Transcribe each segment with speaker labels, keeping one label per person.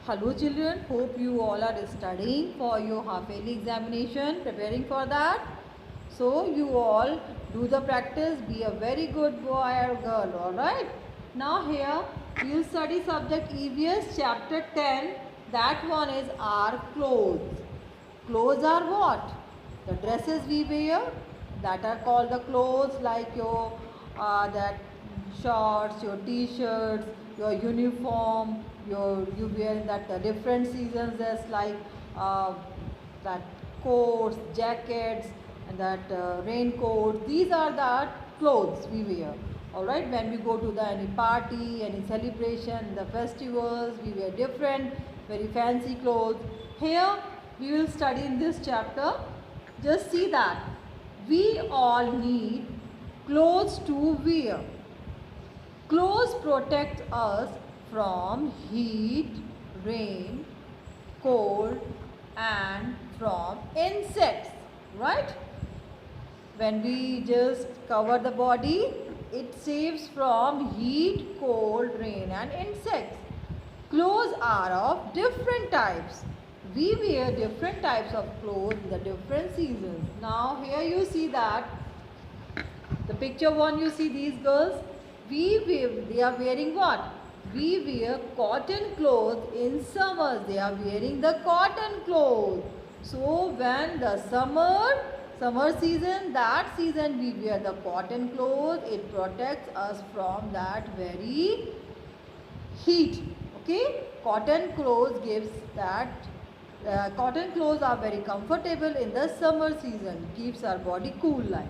Speaker 1: Hello children, hope you all are studying for your half-yearly examination, preparing for that. So you all do the practice, be a very good boy or girl, alright. Now here we will study subject EVS chapter 10, that one is our clothes. Clothes are what? The dresses we wear, that are called the clothes, like your that shorts, your t-shirts, your uniform, you wear in that different seasons. There's like that coats, jackets, and that raincoat. These are the clothes we wear. All right. When we go to the any party, any celebration, the festivals, we wear different, very fancy clothes. Here we will study in this chapter. Just see that we all need clothes to wear. Clothes protect us from heat, rain, cold, and from insects, right? When we just cover the body, it saves from heat, cold, rain, and insects. Clothes are of different types. We wear different types of clothes in the different seasons. Now here you see that the picture one, you see these girls, they are wearing what? We wear cotton clothes in summers. They are wearing the cotton clothes. So when the summer season, that season we wear the cotton clothes. It protects us from that very heat. Okay, cotton clothes gives that. Cotton clothes are very comfortable in the summer season. Keeps our body cool like.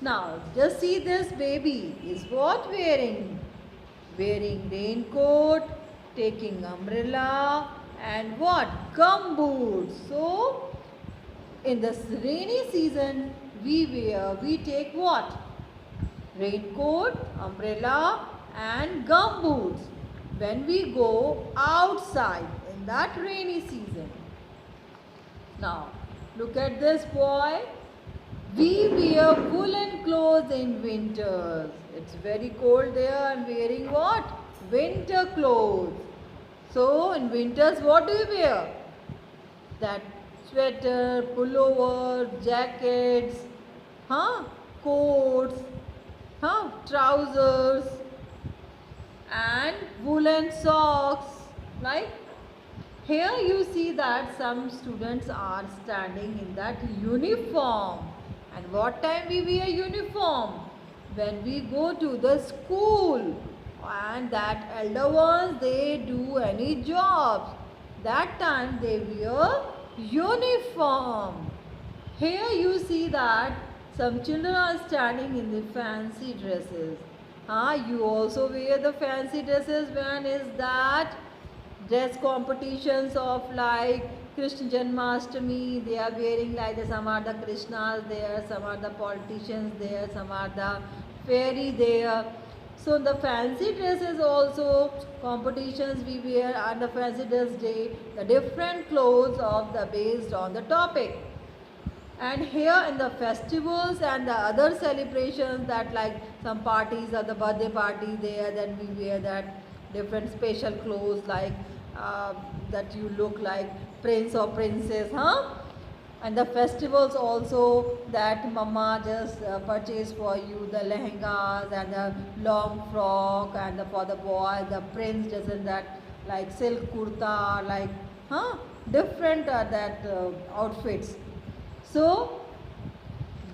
Speaker 1: Now, just see this baby is what wearing? Wearing raincoat, taking umbrella, and what? Gumboots. So, in this rainy season, we take what? Raincoat, umbrella, and gumboots when we go outside in that rainy season. Now, look at this boy. We wear woolen clothes in winters. It's very cold there and wearing what? Winter clothes. So in winters what do you wear? That sweater, pullover, jackets, coats, trousers and woolen socks. Right? Here you see that some students are standing in that uniform. And what time we wear uniform? When we go to the school. And that elder ones, they do any jobs. That time they wear uniform. Here you see that some children are standing in the fancy dresses. You also wear the fancy dresses. When is that? Dress competitions of like Krishna Janmashtami, they are wearing like some are the Krishnas there, some are the politicians there, some are the fairy there. So the fancy dresses also competitions we wear on the fancy dress day, the different clothes of the based on the topic. And here in the festivals and the other celebrations, that like some parties or the birthday party there, then we wear that different special clothes like that you look like prince or princess, and the festivals also, that mama just purchase for you the lehengas and the long frock, and for the boy the prince does in that like silk kurta, like different that outfits. So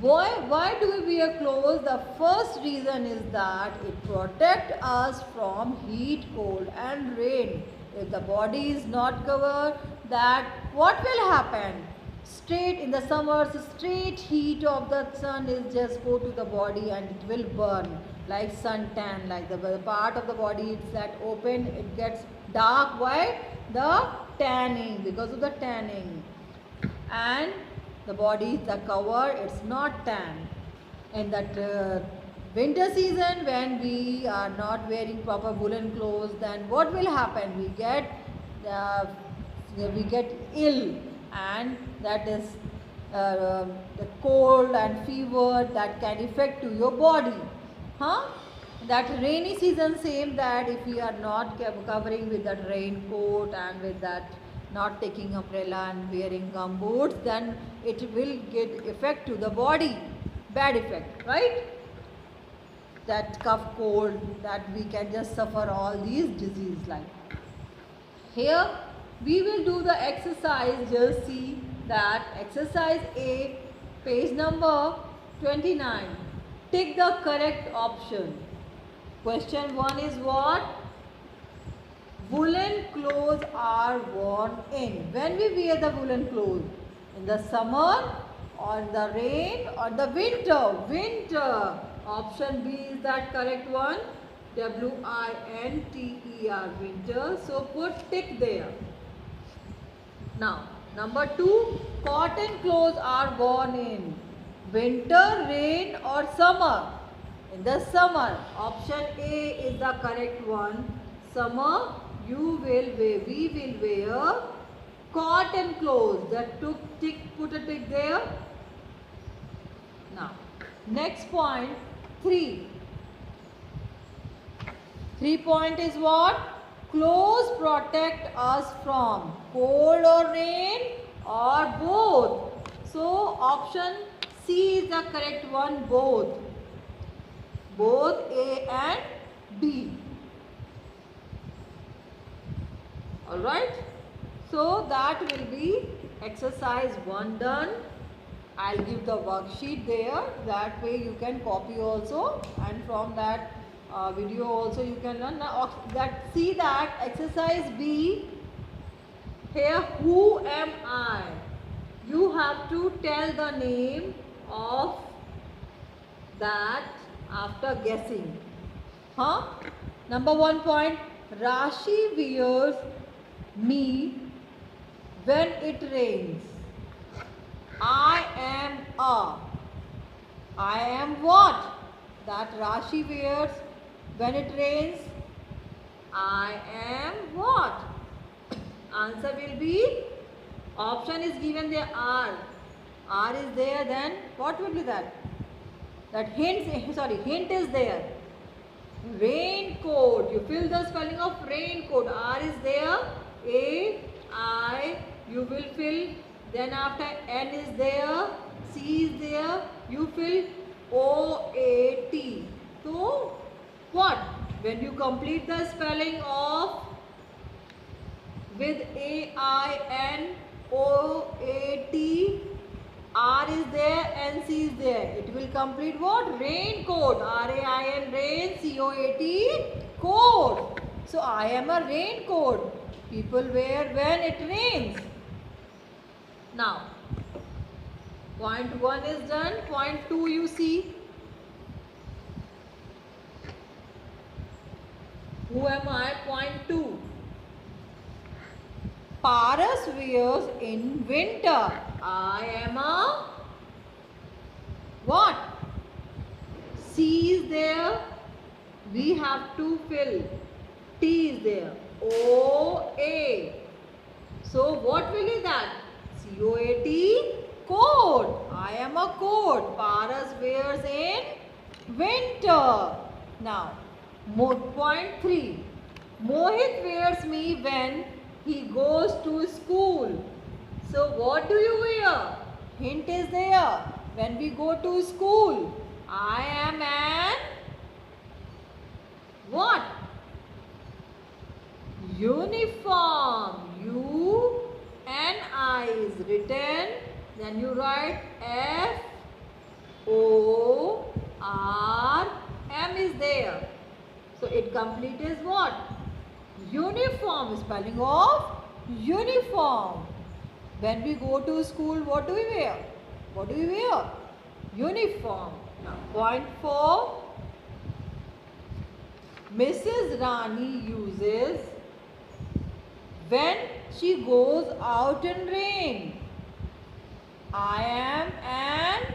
Speaker 1: why do we wear clothes? The first reason is that it protects us from heat, cold and rain. If the body is not covered, that what will happen? Straight in the summers, straight heat of the sun is just go to the body and it will burn like suntan, like the part of the body it's that open, it gets dark. Why? The tanning, because of the tanning. And the body is the cover, it's not tan. In that winter season, when we are not wearing proper woolen clothes, then what will happen? We get ill, and that is the cold and fever that can affect to your body. that rainy season, same, that if we are not covering with that raincoat and with that not taking umbrella and wearing gumboots, then it will get effect to the body, bad effect, right? That cough, cold, that we can just suffer all these disease like. Here we will do the exercise. Just see that exercise A, page number 29. Tick the correct option. Question 1 is what? Woolen clothes are worn in. When we wear the woolen clothes? In the summer or in the rain or the winter? Winter. Option B is that correct one. W-I-N-T-E-R, winter. So put tick there. Now, number 2, cotton clothes are worn in winter, rain or summer? In the summer. Option A is the correct one. Summer, we will wear cotton clothes. That tick, put a tick there. Now, next point, 3. 3 point is what? Clothes protect us from cold or rain or both. So, option C is the correct one, both. Both A and B. Alright. So, that will be exercise 1 done. I'll give the worksheet there. That way you can copy also, and from that video also you can learn. Now, see that exercise B. Here, who am I? You have to tell the name of that after guessing. Number 1 point. Rashi wears me when it rains. I am what? That Rashi wears when it rains. I am what? Answer will be, option is given there, R. R is there, then what will be that? That hint is there. Raincoat. You fill the spelling of raincoat. R is there. A, I, you will fill. Then after N is there. C is there. You fill O, A, T. So, what? When you complete the spelling of with A, I, N, O, A, T, R is there, N, C is there. It will complete what? Raincoat. R-A-I-N, rain, C-O-A-T, coat. So, I am a raincoat. People wear when it rains. Now, point 1 is done. Point 2 you see. Who am I? Point 2. Paras wears in winter. I am a what? C is there. We have to fill. T is there. O, A. So what will be that? C-O-A-T, coat. I am a coat. Paras wears in winter. Now, point 3. Mohit wears me when he goes to school. So what do you wear? Hint is there. When we go to school, I am an what? Uniform. U-N-I is written. Then you write F-O-R-M is there. So it complete is what? Uniform. Spelling of uniform. When we go to school, what do we wear? What do we wear? Uniform. Now, point 4. Mrs. Rani uses when she goes out in rain. I am and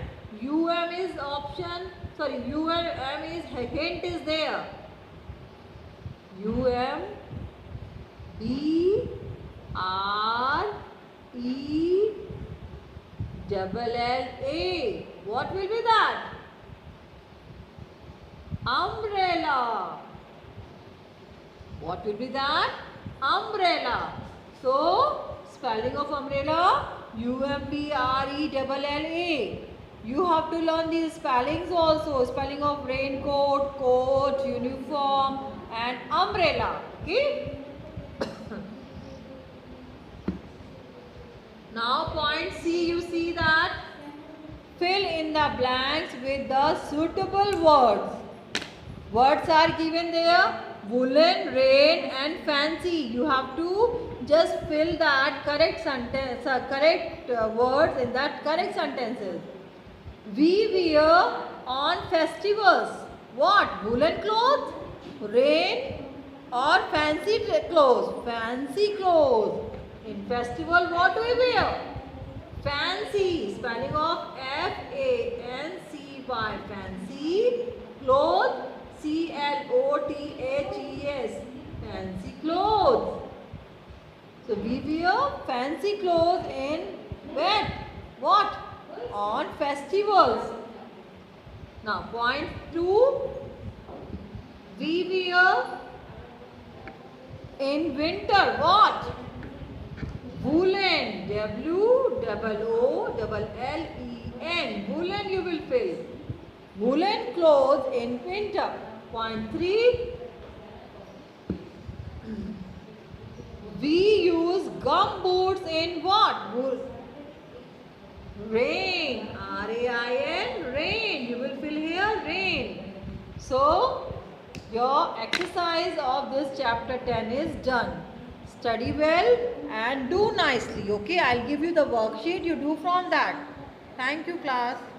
Speaker 1: UM is option. Sorry, UM is hint is there. UM B R E double L A. What will be that? Umbrella. What will be that? Umbrella. So, spelling of umbrella, UMBRELLA. You have to learn these spellings also. Spelling of raincoat, coat, uniform and umbrella. Okay. Now point C, you see that? Fill in the blanks with the suitable words. Words are given there. Woolen, rain and fancy. You have to just fill that correct sentence, correct words in that correct sentences. We wear on festivals. What? Woolen clothes, rain or fancy clothes? Fancy clothes. In festival, what do we wear? Fancy. Spelling of Fancy. Fancy. Clothes. CLOTHES. Fancy clothes. So we wear fancy clothes in when? What? On festivals. Now point 2. We wear in winter. What? Woolen. WOOLLEN. Woolen you will fill. Woolen clothes in winter. Point 3. We use gum boots in what? Rain. RAIN. Rain. You will fill here rain. So, your exercise of this chapter 10 is done. Study well and do nicely. Okay, I'll give you the worksheet. You do from that. Thank you, class.